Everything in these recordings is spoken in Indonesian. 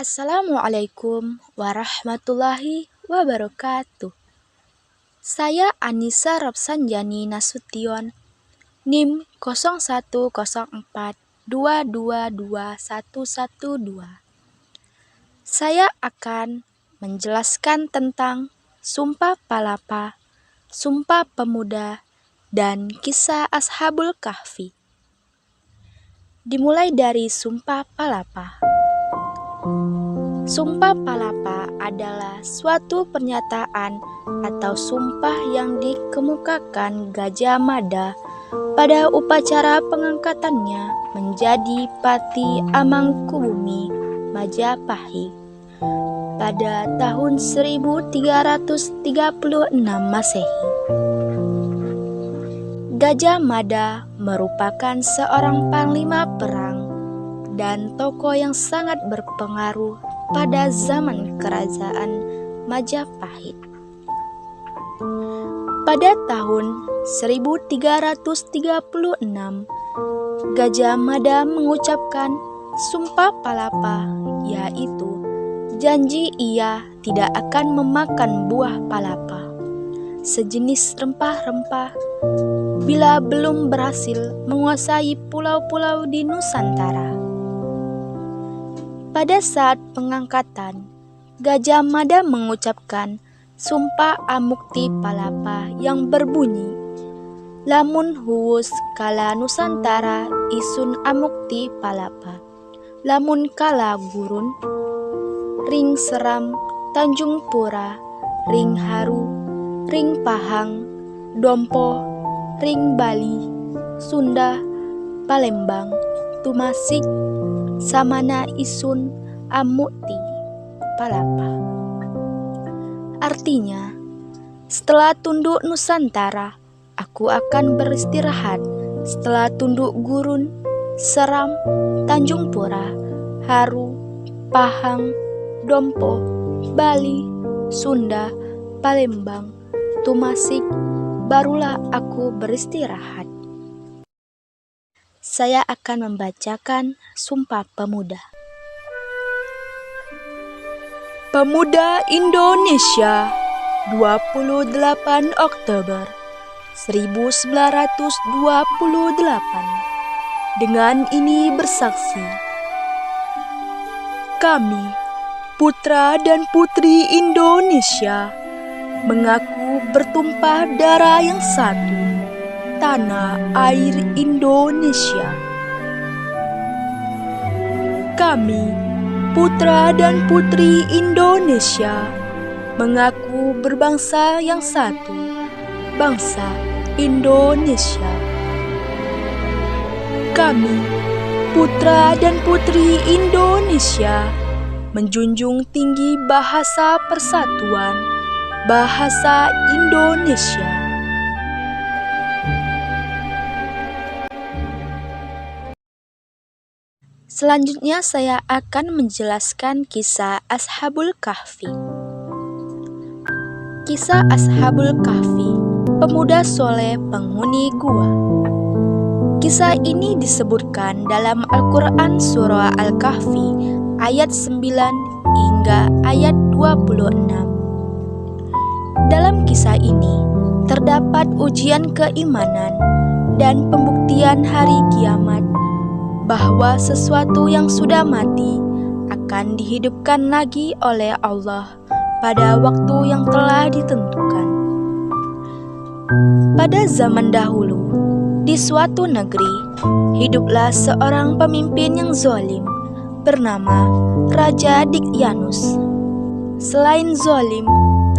Assalamualaikum warahmatullahi wabarakatuh. Saya Anissa Robsanjani Nasution, NIM 0142222112. Saya akan menjelaskan tentang Sumpah Palapa, Sumpah Pemuda, dan kisah Ashabul Kahfi. Dimulai dari Sumpah Palapa. Sumpah Palapa adalah suatu pernyataan atau sumpah yang dikemukakan Gajah Mada pada upacara pengangkatannya menjadi Pati Amangkubumi Majapahit pada tahun 1336 Masehi. Gajah Mada merupakan seorang panglima perang dan tokoh yang sangat berpengaruh pada zaman kerajaan Majapahit. Pada tahun 1336, Gajah Mada mengucapkan Sumpah Palapa, yaitu janji ia tidak akan memakan buah palapa, sejenis rempah-rempah, bila belum berhasil menguasai pulau-pulau di Nusantara. Pada saat pengangkatan, Gajah Mada mengucapkan Sumpah Amukti Palapa yang berbunyi, Lamun huwus kala Nusantara isun amukti palapa, lamun kala gurun, ring seram, Tanjung Pura, ring haru, ring pahang, dompo, ring Bali, Sunda, Palembang, tumasik, samana isun amukti palapa. Artinya, setelah tunduk Nusantara, aku akan beristirahat. Setelah tunduk gurun, seram, Tanjung Pura, haru, pahang, dompo, Bali, Sunda, Palembang, tumasik, barulah aku beristirahat. Saya akan membacakan Sumpah Pemuda. Pemuda Indonesia, 28 Oktober 1928. Dengan ini bersaksi, kami, putra dan putri Indonesia, mengaku bertumpah darah yang satu, tanah air Indonesia. Kami, putra dan putri Indonesia, mengaku berbangsa yang satu, bangsa Indonesia. Kami, putra dan putri Indonesia, menjunjung tinggi bahasa persatuan, bahasa Indonesia. Selanjutnya saya akan menjelaskan kisah Ashabul Kahfi. Kisah Ashabul Kahfi, pemuda soleh penghuni gua. Kisah ini disebutkan dalam Al-Quran Surah Al-Kahfi ayat 9 hingga ayat 26. Dalam kisah ini terdapat ujian keimanan dan pembuktian hari kiamat bahwa sesuatu yang sudah mati akan dihidupkan lagi oleh Allah pada waktu yang telah ditentukan. Pada zaman dahulu, di suatu negeri, hiduplah seorang pemimpin yang zalim bernama Raja Dikyanus. Selain zalim,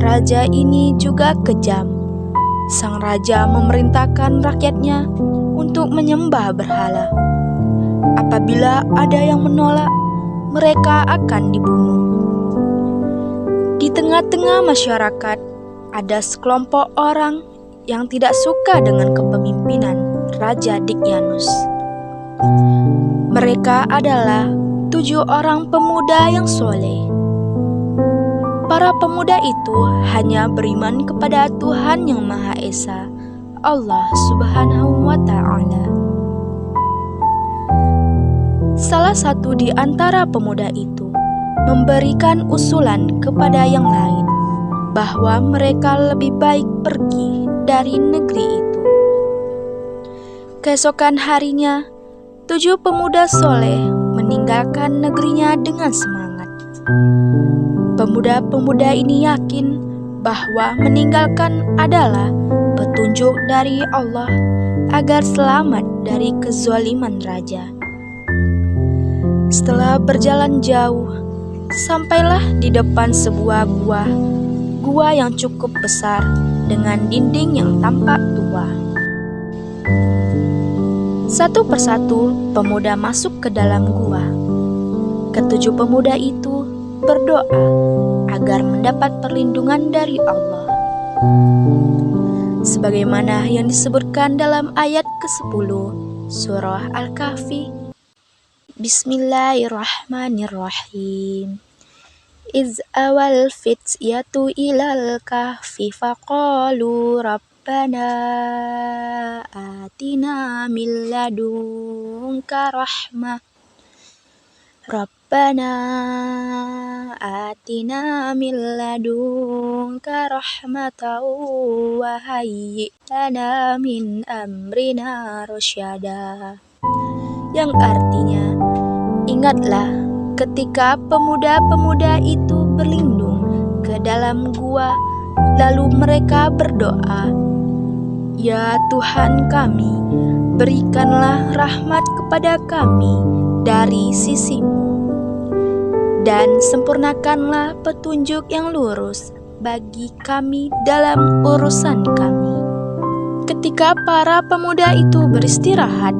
raja ini juga kejam. Sang raja memerintahkan rakyatnya untuk menyembah berhala. Apabila ada yang menolak, mereka akan dibunuh. Di tengah-tengah masyarakat, ada sekelompok orang yang tidak suka dengan kepemimpinan Raja Dikyanus. Mereka adalah 7 orang pemuda yang soleh. Para pemuda itu hanya beriman kepada Tuhan Yang Maha Esa, Allah Subhanahu wa Ta'ala. Salah satu di antara pemuda itu memberikan usulan kepada yang lain bahwa mereka lebih baik pergi dari negeri itu. Keesokan harinya, 7 pemuda soleh meninggalkan negerinya dengan semangat. Pemuda-pemuda ini yakin bahwa meninggalkan adalah petunjuk dari Allah agar selamat dari kezaliman raja. Setelah berjalan jauh, sampailah di depan sebuah gua yang cukup besar dengan dinding yang tampak tua. Satu persatu pemuda masuk ke dalam gua. Ketujuh pemuda itu berdoa agar mendapat perlindungan dari Allah. Sebagaimana yang disebutkan dalam ayat ke-10 surah Al-Kahfi. Bismillahirrahmanirrahim. Iz awal fityatu ilal kahfi faqalu Rabbana atina min ladunka rahmah Rabbana atina min ladunka rahmatan wa hayyi lana min amrina rasyada. Yang artinya, ingatlah ketika pemuda-pemuda itu berlindung ke dalam gua, lalu mereka berdoa, "Ya Tuhan kami, berikanlah rahmat kepada kami dari sisi-Mu, dan sempurnakanlah petunjuk yang lurus bagi kami dalam urusan kami." Ketika para pemuda itu beristirahat,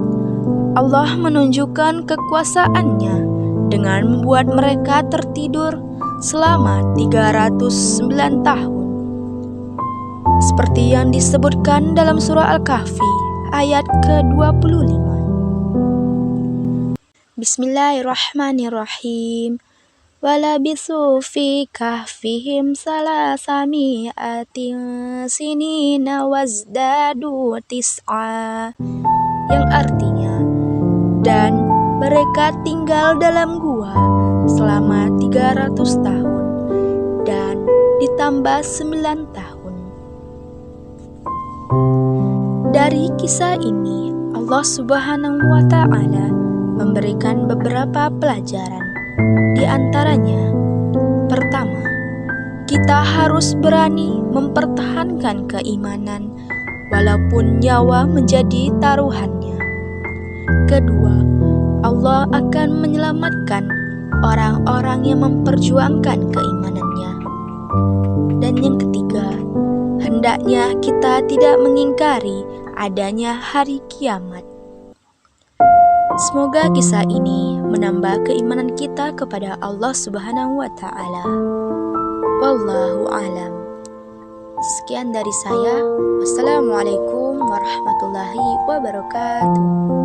Allah menunjukkan kekuasaannya dengan membuat mereka tertidur selama 309 tahun. Seperti yang disebutkan dalam surah Al-Kahfi ayat ke-25. Bismillahirrahmanirrahim. Walabithu fi kahfihim salasami'atin sinina wazdadu tis'a. Yang artinya, dan mereka tinggal dalam gua selama 300 tahun dan ditambah 9 tahun. Dari kisah ini, Allah Subhanahu wa Ta'ala memberikan beberapa pelajaran. Di antaranya, pertama, kita harus berani mempertahankan keimanan walaupun nyawa menjadi taruhannya. Kedua, Allah akan menyelamatkan orang-orang yang memperjuangkan keimanannya. Dan yang ketiga, hendaknya kita tidak mengingkari adanya hari kiamat. Semoga kisah ini menambah keimanan kita kepada Allah Subhanahu wa Ta'ala. Wallahu a'lam. Sekian dari saya. Wassalamualaikum warahmatullahi wabarakatuh.